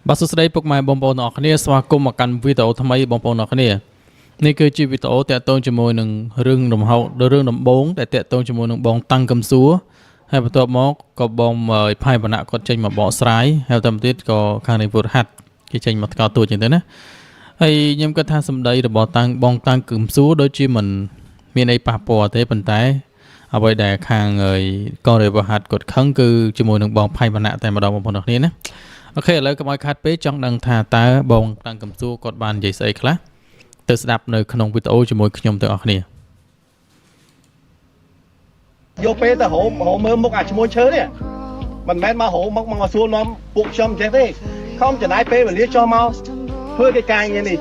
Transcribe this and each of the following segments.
បាទសួស្តីពុកម៉ែបងប្អូនទាំងអស់គ្នាស្វាគមន៍មកកាន់វីដេអូថ្មីបងប្អូនទាំងអស់គ្នានេះគឺជាវីដេអូតាក់ទងជាមួយនឹងរឿងរំហោរឿងដំបូងដែលតាក់ទងជាមួយនឹងបងតាំងកំសួរហើយបន្ទាប់មកក៏បងផៃវណ្ណៈគាត់ចេញមកបកស្រាយហើយតាមទៀតក៏ខាងនេះវុទ្ធហាត់គេចេញមកថ្កោលទួចឹងទៅណាហើយខ្ញុំគិតថាសម្ដីរបស់តាំងបងតាំងកំសួរដូចជាមិនមានអីប៉ះពាល់ទេប៉ុន្តែអ្វីដែលខាងកងរាជវុទ្ធហាត់គាត់ខឹងគឺជាមួយនឹងបងផៃវណ្ណៈតែម្ដងបងប្អូនទាំងគ្នាណាអូខេឥឡូវកុំឲ្យខាត់ពេកចង់ដឹងថាតើបងតាំងកំសួរគាត់បាននិយាយស្អីខ្លះទៅស្ដាប់នៅក្នុងវីដេអូជាមួយខ្ញុំទាំងអស់គ្នាយកពេលទៅហៅមើលមុខអាឈ្មោះឈើនេះមិនមែនមកហៅមកសួរនាំពួកខ្ញុំចេះទេខំចំណាយពេលវេលាចុះមកធ្វើកិច្ចការងារនេះ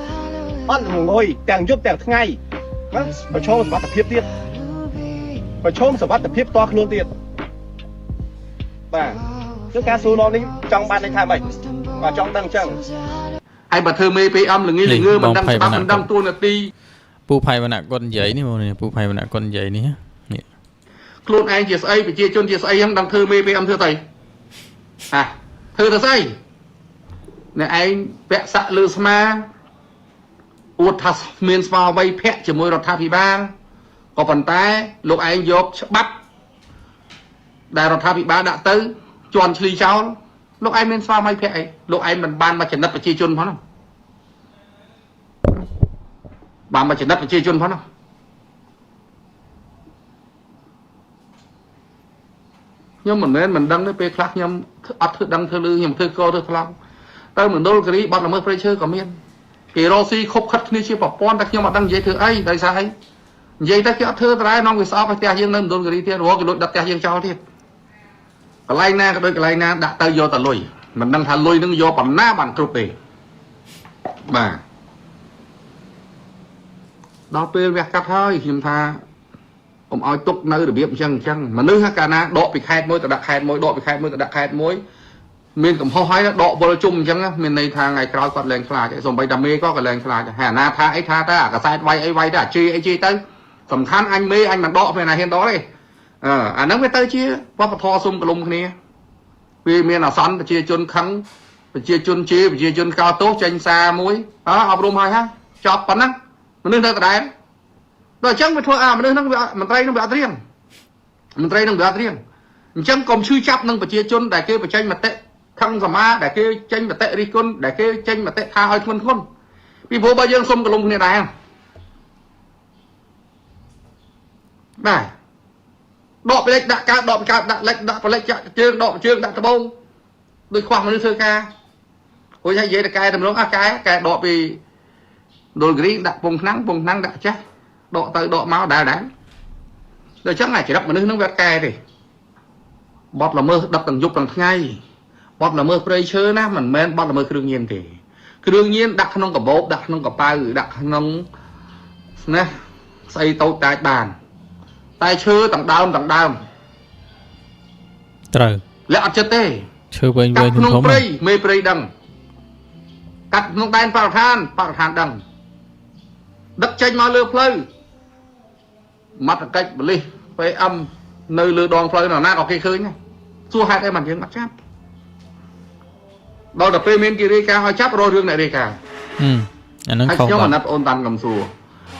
អត់ងុយទាំងយប់ទាំងថ្ងៃណាប្រឈមសុខភាពទៀតប្រឈមសុខភាពតខ្លួនទៀតបាទគឺការសួរនាំនេះចង់បានន័យថាម៉េចបាទចង់ដឹងអញ្ចឹងហើយបើធ្វើមេPMល្ងឺមិនដឹងច្បាប់មិនដឹងទួលនាទីពូផៃវណ្ណៈគាត់និយាយនេះបងពូផៃវណ្ណៈគាត់និយាយនេះនេះខ្លួនឯងជាស្អីប្រជាជនជាស្អីហ្នឹងដឹងធ្វើមេPMធ្វើទៅធ្វើទៅស្អីអ្នកឯងពាក់សាក់លើស្មាអួតថាមានស្វាអ្វីភ័ក្រជាមួយរដ្ឋាភិបាលក៏ប៉ុន្តែលោកឯងយកច្បាប់ដែលរដ្ឋាភិបាលដាក់ទៅជន់ឈ្លីចោលលោកឯងមានស្វាមីភ័ក្រអីលោកឯងមិនបានមកចំណិតប្រជាជនផងបានមកចំណិតប្រជាជនផងខ្ញុំមិនមែនមិនដឹងទេពេលខ្លះខ្ញុំអត់ធ្វើដឹងធ្វើលឺខ្ញុំធ្វើកធ្វើថ្លង់ទៅមណ្ឌលគិរីបាត់ល្មើសព្រៃឈើក៏មានគេរស់ស៊ីខົບខិតគ្នាជាប្រព័ន្ធតែខ្ញុំអត់ដឹងនិយាយធ្វើអីដោយសារអីនិយាយតែគេអត់ធ្វើតែនាំវាស្អប់ឲ្យផ្ទះយើងនៅមណ្ឌលគិរីទៀតរហូតគេលួចដាក់ផ្ទះយើងចោលទៀតកន្លែងណាក៏ដូចកន្លែងណាដាក់ទៅយកតែលុយមិនដឹងថាលុយនឹងយកប៉ុណ្ណាបានគ្រប់ទេបាទដល់ពេលវះកាត់ហើយខ្ញុំថាកុំឲ្យទុកនៅរបៀបអញ្ចឹងមនុស្សកាលណាដកពីខេត្តមួយទៅដាក់ខេត្តមួយដកពីខេត្តមួយទៅដាក់ខេត្តមួយមានកំហុសហើយដកវល់ជុំអញ្ចឹងមានន័យថាថ្ងៃក្រោយគាត់លែងខ្លាចហើយសូម្បីតែមេក៏លែងខ្លាចហើយអាណាថាអីថាទៅអាកសែតវាយអីវាយទៅអាជីអីជីទៅសំខាន់អញមេអញមិនដកពេលណាហ៊ានដកទេអាហ្នឹងវាទៅជាវប្បធម៌សុំកលុំគ្នាវាមានអាសន្នប្រជាជនខឹងប្រជាជនជាប្រជាជនកោតទោសចេញសារមួយអប់រំហើយចប់ប៉ុណ្ណឹងមនុស្សនៅដដែលដល់អញ្ចឹងវាធ្វើមនុស្សហ្នឹងវាមន្ត្រីហ្នឹងវាអត់រៀងមន្ត្រីហ្នឹងវាអត់រៀងអញ្ចឹងកុំឈឺចាប់នឹងប្រជាជនដែលគេបញ្ចេញមតិខឹងសមាដែលគេចេញមតិរិះគន់ដែលគេចេញមតិថាឲ្យធ្ងន់ធ្ងរពីព្រោះបើយើងសុំកលុំគ្នាដែរបាទដកផ្លេចដាក់កើតដកកើតដាក់លិចដាក់ផ្លេចចាក់ជើងដកជើងដាក់ត្បូងដូចខ្វះមនុស្សធ្វើការហួយហើយនិយាយតែកែតម្រងកែដកពីដុលហ្គ្រីដាក់ពងថ្នាំងដាក់ចាស់ដកទៅដកមកដែរដល់អញ្ចឹងអាចរិតមនុស្សនឹងវាកែទេបត់ល្មើសដឹកទាំងយប់ទាំងថ្ងៃបត់ល្មើសព្រៃឈើណាមិនមែនបត់ល្មើសគ្រឿងញៀនទេគ្រឿងញៀនដាក់ក្នុងកាបូបដាក់ក្នុងកប៉ៅដាក់ក្នុងណាស្អីតូចតាចបានតែឈើទាំងដើមត្រូវលាក់អត់ចិត្តទេឈើវែងធំក្នុងព្រៃមេព្រៃដឹងកាត់ក្នុងដែនបរិស្ថានដឹងដឹកចេញមកលើផ្លូវមត្តកិច្ចបលិស PM នៅលើដងផ្លូវណាក៏គេឃើញដែរសួរហេតុអីមិនយើងអត់ចាប់ដល់តែពេលមានគេរាយការណ៍ឲ្យចាប់រករឿងអ្នករាយការណ៍អានឹងខុសខ្ញុំអាណិតអូនតាន់កំសួរ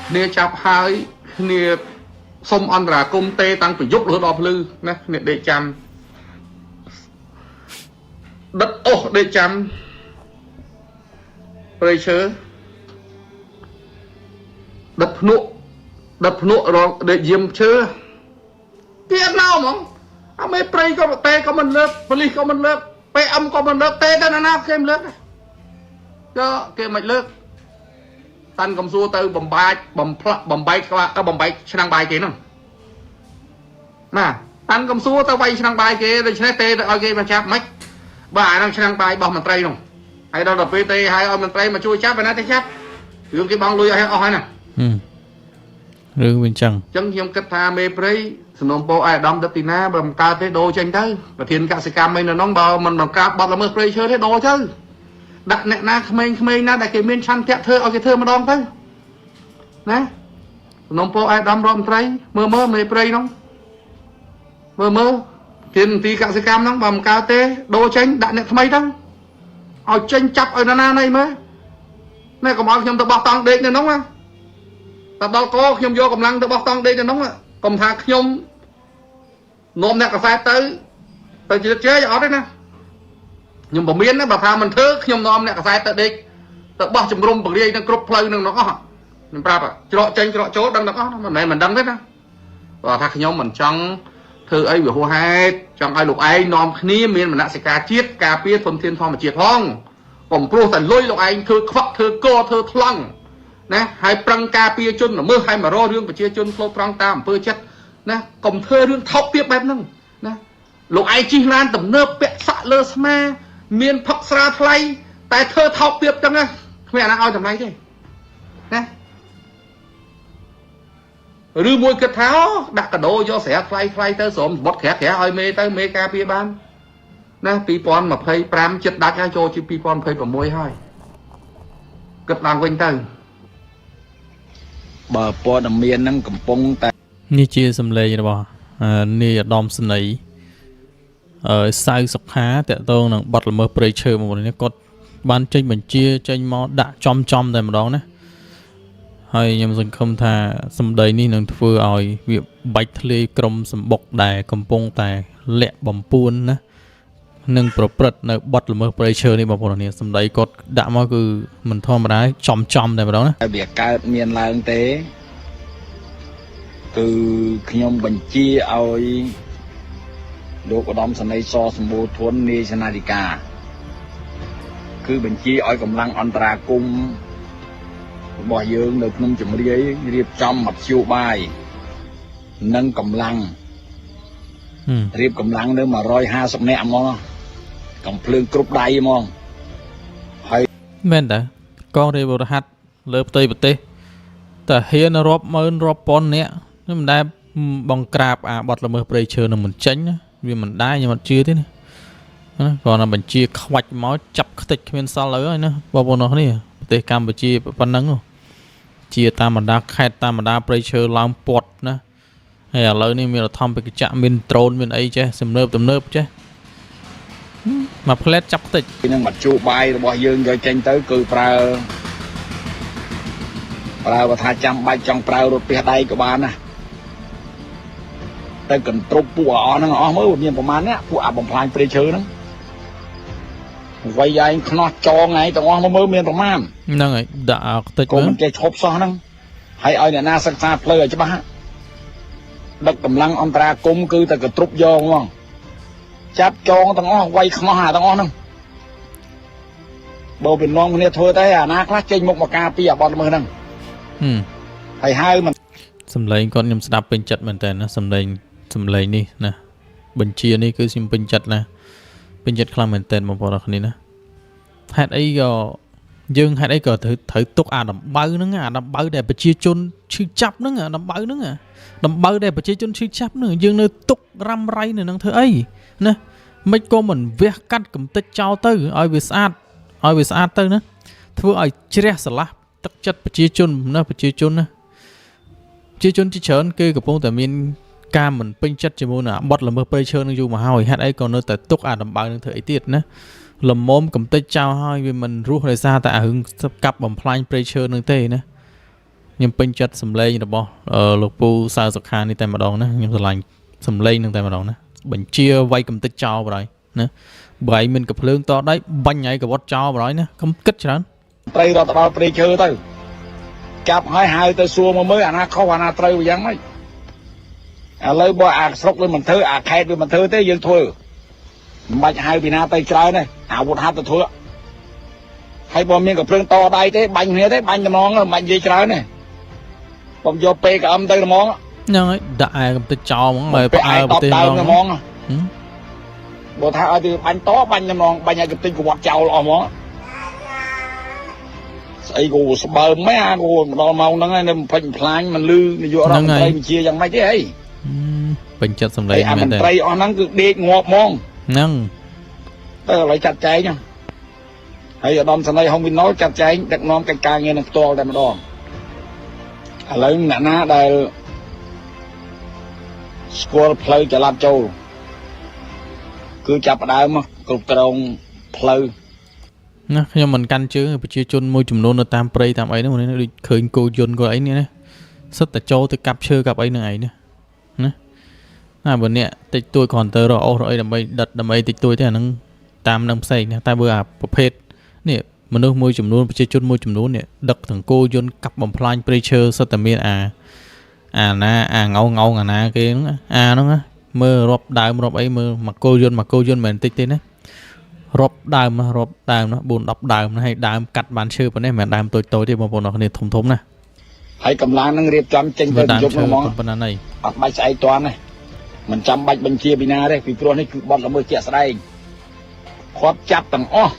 គ្នាចាប់ហើយគ្នាសុំអន្តរាគមទេតាំងពីយប់រហូតដល់ភ្លឺណាគ្នាដេកចាំដិតអូសដេកចាំព្រៃឈើដិតភ្នក់រងដេកយាមឈើគេអត់ណៅហ្មងអមេព្រៃក៏តែក៏មិនលើកប៉ូលីសក៏មិនលើក PM ក៏មិនលើកទេទៅណាគេមិនលើកក៏គេមិនលើកតាន់កំសួរទៅបំបែកឆ្នាំងបាយគេហ្នឹងណាតាន់កំសួរទៅវាយឆ្នាំងបាយគេដូច្នេះទេទៅឲ្យគេមកចាប់មិនបើអាហ្នឹងឆ្នាំងបាយរបស់មន្ត្រីហ្នឹងហើយដល់ទៅពេលទេឲ្យមន្ត្រីមកជួយចាប់ឯណាទៅចាប់រឿងគេបងលុយឲ្យអស់ហើយណារឿងវិញចឹងខ្ញុំគិតថាមេព្រៃសំណុំពោអាយដាមដិតទីណាបើមិនកើតទេដូរចេញទៅប្រធានកសិកម្មឯនៅនោះបើមិនបង្កើតបាត់ល្មើសព្រៃឈើទេដូរទៅដាក់អ្នកណាក្មេងៗណាដែលគេមានឆន្ទៈធ្វើឲ្យគេធ្វើម្ដងទៅណាសំណុំពោអាយដាមរដ្ឋមន្ត្រីមើលមេព្រៃនោះមើលធានទីកសិកម្មហ្នឹងបើមិនកើតទេដូរចេញដាក់អ្នកថ្មីទៅ ឲ្យចេញចាប់ឲ្យណាណៃមើលណែកុំឲ្យខ្ញុំទៅបោះតង់ដេកនៅនោះណាតែដល់កខ្ញុំយកកម្លាំងទៅបោះតង់ដេកនៅនោះកុំថាខ្ញុំនាំអ្នកកសែតទៅជឿជែកអត់ទេណាខ្ញុំមិនមានណាបើថាមិនធ្វើខ្ញុំនាំអ្នកកសែតទៅដេកទៅបោះជំរុំបង្រាយនឹងគ្រប់ផ្លូវនឹងអស់ខ្ញុំប្រាប់ច្រកចេញច្រកចូលដឹងទាំងអស់មិនមែនមិនដឹងទេណាបើថាខ្ញុំមិនចង់ធ្វើអីវាហួសហេតុចង់ឲ្យលោកឯងនាំគ្នាមានមនសិការជាតិការពារធនធានធម្មជាតិផងកុំព្រោះតែលុយលោកឯងធ្វើខ្វក់ធ្វើកធ្វើថ្លង់ណាហើយប្រឹងការពារជនល្មើសឲ្យមករករឿងប្រជាជនផ្លោតប្រងតាមអំពើចិត្តណាកុំធ្វើរឿងថោកទាបបែបហ្នឹងណាលោកឯងជិះឡានទំនើបពាក់សាក់លើស្មាមានផឹកស្រាថ្លៃតែធ្វើថោកទាបចឹងណាគ្មានអាណាឲ្យតម្លៃទេណាឬមួយគិតថាដាក់កដោយកស្រាថ្លៃទៅស្រោមបត់ក្រាក់ឲ្យមេទៅមេការពារបានណា2025ចិត្តដាច់ហើយចូលជា2026ហើយគិតឡើងវិញទៅបើព័ត៌មានហ្នឹងកំពុងតែនេះជាសម្លេងរបស់នាយឧត្តមសេនីយ៍សៅសុខាតកតងនឹងបទល្មើសព្រៃឈើមួយនេះគាត់បានចេញបញ្ជាចេញមកដាក់ចំតែម្ដងណាហើយខ្ញុំសង្ឃឹមថាសម្ដីនេះនឹងធ្វើឲ្យវាបាច់ធ្លាយក្រុមសម្បុកដែលកំពុងតែលាក់បំពួនណានឹងប្រព្រឹត្តនៅបទល្មើសព្រៃឈើនេះបងប្អូននាងសម្ដីគាត់ដាក់មកគឺមិនធម្មតាចំតែម្ដងណាវាកើតមានឡើងទេគឺខ្ញុំបញ្ជាឲ្យលោកឧត្តមសេនីយ៍សសម្បូរធននាយសេនាធិការគឺបញ្ជាឲ្យកម្លាំងអន្តរាគមន៍របស់យើងនៅក្នុងជំរាយរៀបចំមធ្យោបាយនិងកម្លាំងរៀបកម្លាំងនៅ150នាក់ហ្មងកំភ្លើងគ្រប់ដៃហ្មងហើយមែនតើកងរាជបុរហ័តលើផ្ទៃប្រទេសតែហ៊ានរាប់ម៉ឺនរាប់ពាន់នាក់មិនដែលបង្ក្រាបបទល្មើសព្រៃឈើនឹងមិនចេញណាវាមិនដែរខ្ញុំអត់ជឿទេណាគាត់ណាបញ្ជាខ្វាច់មកចាប់ខ្ទេចគ្មានសល់ហើយណាបងប្អូនអរគ្នាប្រទេសកម្ពុជាប៉ុណ្ណឹងជាតាមបណ្ដាខេត្តតាមបណ្ដាព្រៃឈើឡើងពាត់ណាហើយឥឡូវនេះមានរដ្ឋបិកចក្រមានដ្រូនមានអីចេះទំនើបចេះមកផ្លែតចាប់ខ្ទេចនឹងមធ្យោបាយរបស់យើងយកចេញទៅគឺប្រើបើថាចាំបាច់ចង់ប្រើរថផ្ទះដៃក៏បានណាទៅកន្ទ្រប់ពួកអស់ហ្នឹងអស់មើលមានប្រមាណនេះពួកអាបំផ្លាញព្រៃឈើហ្នឹងវាយឯងខ្នោះចងឯងទាំងអស់មើលមានប្រមាណហ្នឹងហើយដាក់ខ្ទេចក៏មិនចេះឈប់សោះហ្នឹងហើយឲ្យអ្នកណាសិក្សាផ្លូវឲ្យច្បាស់ដឹកកម្លាំងអន្តរាគមន៍គឺតែកន្ទ្រប់យកហ្មងចាប់ចងទាំងអស់វាយខ្នោះអាទាំងអស់ហ្នឹងបើពីនាំគ្នាធ្វើតែអាណាខ្លះចេញមុខមកការពីអាបត់ល្មើសហ្នឹងហើយមិនសម្លេងគាត់ខ្ញុំស្ដាប់ពេញចិត្តមែនតើណាសម្លេងនេះណាបញ្ជានេះគឺខ្ញុំពេញចិត្តណាពេញចិត្តខ្លាំងមែនតើបងប្អូនអរគ្នាណាហេតុអីក៏យើងហេតុអីក៏ត្រូវទុកអាដំបៅហ្នឹងអាដំបៅដែលប្រជាជនឈឺចាប់ហ្នឹងអាដំបៅហ្នឹងអាដំបៅដែលប្រជាជនឈឺចាប់ហ្នឹងយើងនៅទុករ៉ាំរ៉ៃនៅនឹងធ្វើអីណាមិនក៏មិនវះកាត់កំទេចចោលទៅឲ្យវាស្អាតទៅណាធ្វើឲ្យជ្រះស្រឡះទឹកចិត្តប្រជាជនណាប្រជាជនជាច្រើនគឺកំពុងតែមានការមិនពេញចិត្តជាមួយនឹងបទល្មើសព្រៃឈើនឹងយូរមកហើយហេតុអីក៏នៅតែទុកអាដំបៅនឹងធ្វើអីទៀតណាលំមុំកំទេចចោលហើយវាមិនរស់ដោយសារតែអារឿងកាប់បំផ្លាញព្រៃឈើនឹងទេណាខ្ញុំពេញចិត្តសម្លេងរបស់លោកពូសៅសុខានេះតែម្ដងណាខ្ញុំស្រឡាញ់សម្លេងនឹងតែម្ដងណាបញ្ជាវាយកំទេចចោលបរហើយណាបើឯងមានកំភ្លើងតដៃបាញ់ឲ្យកវត្តចោលបរហើយណាកុំគិតច្រើនត្រីរដ្ឋបាលព្រៃឈើទៅចាប់ហើយហៅទៅសួរមកមើលអាណាខុសអាណាត្រូវយ៉ាងម៉េចឥឡូវបើអាស្រុកវាមិនធ្វើអាខេត្តវាមិនធ្វើទេយើងធ្វើមិនបាច់ហៅពីណាទៅច្រើនទេអាវុធហត្ថទៅធ្វើហើយបើមានកំភ្លើងតដៃទេបាញ់គ្នាទេបាញ់ត្មងមិនបាច់និយាយច្រើនទេผมយកពេកអឹមទៅត្មងហ្នឹងហើយដាក់ឯកំទេចចោលហ្មងហើយផ្អើប្រទេសហ្មងបើថាឲ្យទៅបាញ់តបាញ់ត្មងបាញ់ឲ្យកំទេចក្បត់ចោលអស់ហ្មងស្អីក៏ស្បើមម៉ែអាក៏ដល់ម៉ោងហ្នឹងហើយនៅពេញផ្លាញមិនលឺនាយករដ្ឋមន្ត្រីបញ្ជាយ៉ាងម៉េចទេអីពេញចិត្តសម្លេងមែនទេមន្ត្រីអស់ហ្នឹងគឺដេកងាប់ហ្មងហ្នឹងទៅឥឡូវចាត់ចែងហើយឧត្តមសេនីយ៍ហុងវិណុលចាត់ចែងដឹកនាំកិច្ចការងារនឹងផ្ទាល់តែម្ដងឥឡូវអ្នកណាដែលស្គាល់ផ្លូវចល័តចូលគឺចាប់ផ្ដើមគ្រប់គ្រងផ្លូវ ណាខ្ញុំមិនកាន់ជើងប្រជាជនមួយចំនួននៅតាមព្រៃតាមអីហ្នឹងដូចឃើញគោយន្តគោអីនេះណាសិតតែចូលទៅកាប់ឈើកាប់អីហ្នឹងឯងណាណាបើអ្នកតិចតួចគ្រាន់តែរកអស់រកអីដើម្បីដិតដើម្បីតិចតួចទេអាហ្នឹងតាមនឹងផ្សេងណាតែបើអាប្រភេទនេះមនុស្សមួយចំនួនប្រជាជនមួយចំនួននេះដឹកទាំងគោយន្តកាប់បំផ្លាញព្រៃឈើសិតតែមានអាណាអាងងអាណាគេហ្នឹងហ្នឹងមើលរាប់ដើមរាប់អីមើលមកគោយន្តមិនមែនតិចទេណារាប់ដើមណា4 10ដើមណាហើយដើមកាត់បានឈើប៉ុណ្ណេះមិនមែនដើមតូចទេបងប្អូនអរគ្នាធំណា ហើយកម្លាំងនឹងរៀបចំចេញទៅយប់ហ្នឹងហ្មង ប៉ុណ្ណាណៃ អត់បាច់ស្អែកតាន់ទេមិនចាំបាច់បញ្ជាពីណាទេពីព្រោះនេះគឺបទល្មើសជាក់ស្ដែងគាត់ចាប់ទាំងអស់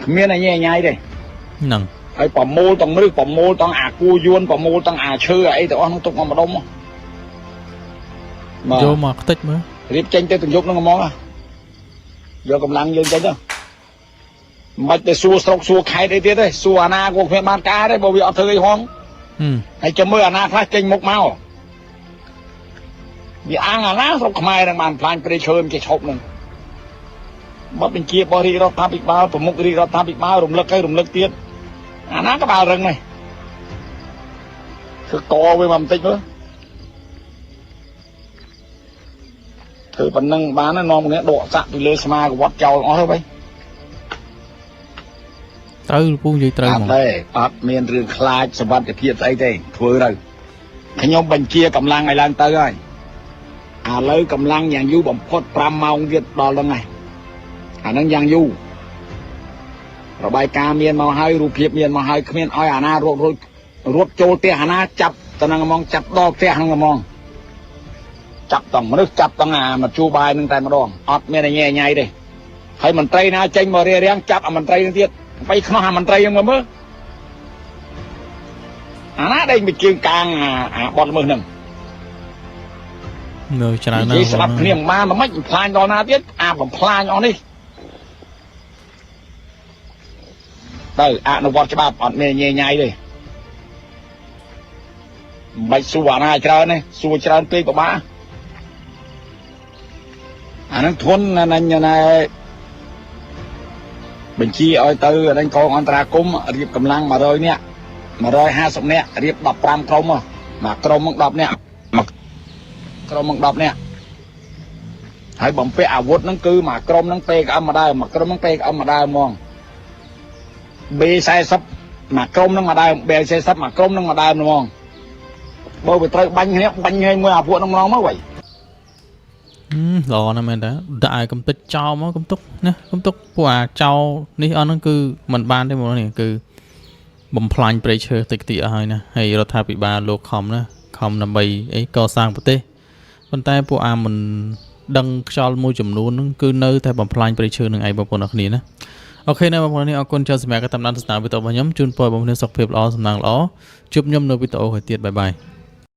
គ្មានអីញ៉ៃទេ ហ្នឹង ហើយប្រមូលទាំងមឹកប្រមូលទាំងអាគូយួនប្រមូលទាំងអាឈើអីទាំងអស់នោះទុកមកម្ដុំបាទ យកមកខ្ទេចមើល រៀបចេញទៅទាំងយប់ហ្នឹងហ្មងយកកម្លាំងយើងចេញទៅមិនបាច់ទៅសួរស្រុកសួរខេត្តអីទៀតទេសួរអាណាក៏គ្មានបានការទេបើវាអត់ធ្វើអីហងហើយចាំមើលអាណាខ្លះចេញមុខមកវាអាងអាណាស្រុកខ្មែរនឹងបានផ្លាញព្រៃឈើគេឈប់នឹងបាត់បញ្ជាបរិរដ្ឋាភិបាលប្រមុខរាជរដ្ឋាភិបាលរំលឹកទៀតអាណាក៏បានរឹងដែរគឺកវាមកបន្តិចមើលធ្វើប៉ុណ្ណឹងបានណានាំគ្នាដកសាក់ពីលើស្មាកវត្តចោលអស់ទៅវិញ ត្រូវពូនិយាយត្រូវហ្មង អត់មានរឿងខ្លាចសុវត្ថិភាពស្អីទេធ្វើទៅខ្ញុំបញ្ជាកម្លាំងឲ្យឡើងទៅហើយឥឡូវកម្លាំងយ៉ាងយូរបំផុត5ម៉ោងទៀតដល់ហ្នឹងហើយអាហ្នឹងយ៉ាងយូររបាយការណ៍មានមកហើយរូបភាពមានមកហើយគ្មានឲ្យអាណារត់ចូលផ្ទះអាណាចាប់ទៅហ្នឹងហ្មងចាប់ដល់ផ្ទះហ្នឹងហ្មងចាប់តង់មនុស្សចាប់តង់អាមកជួបាយនឹងតែម្ដងអត់មានញ៉ៃញ៉ៃទេហើយមន្ត្រីណាចេញមករៀបចាប់អាមន្ត្រីនឹងទៀតបីខ្នោះអាមន្ត្រីហ្នឹងមើលអាណាដែលមកជើងកាងអាបត់មើលហ្នឹង នៅច្រើនណាស់ និយាយស្ដាប់គ្នាមកមិនផ្លាញដល់ណាទៀតអាបំផ្លាញអស់នេះទៅអនុវត្តច្បាប់អត់មានញ៉ៃញ៉ៃទេមិនបាច់សួរអាណាច្រើនទេសួរច្រើនពេកពិបាកអាហ្នឹងធន់ណាញណែបញ្ជាឲ្យទៅអាហ្នឹងកងអន្តរាគមរៀបកម្លាំង100នាក់150នាក់រៀប15ក្រុមមកក្រុមមក10នាក់មកក្រុមមក10នាក់ហើយបំពាក់អាវុធហ្នឹងគឺមកក្រុមហ្នឹងពេកអមម្ដងមកក្រុមហ្នឹងពេកអមម្ដងហ្មង B40 មកក្រុមហ្នឹងម្ដង B40 មកក្រុមហ្នឹងម្ដងហ្មងបើវាត្រូវបាញ់គ្នាមួយអាពួកហ្នឹងម្ដងមកវិញ ល្អណាស់មែនតើដាក់ឲ្យកំតិចចោលមកកំទុកណាកំទុកពួកអាចោលនេះអស់ហ្នឹងគឺមិនបានទេមកនេះគឺបំផ្លាញព្រៃឈើតិចតិចអស់ហើយណាហើយរដ្ឋាភិបាលលោកខំដើម្បីអីកសាងប្រទេសប៉ុន្តែពួកអាមិនដឹងខ្យល់មួយចំនួនហ្នឹងគឺនៅតែបំផ្លាញព្រៃឈើនឹងឯងបងប្អូនអរគ្នាណាអូខេណាបងប្អូននេះអរគុណចូលសម្រាប់ការតាមដានទស្សនាវីដេអូរបស់ខ្ញុំជូនពរបងប្អូនសុខភាពល្អសំណាងល្អជួបខ្ញុំនៅវីដេអូក្រោយទៀតបាយបាយ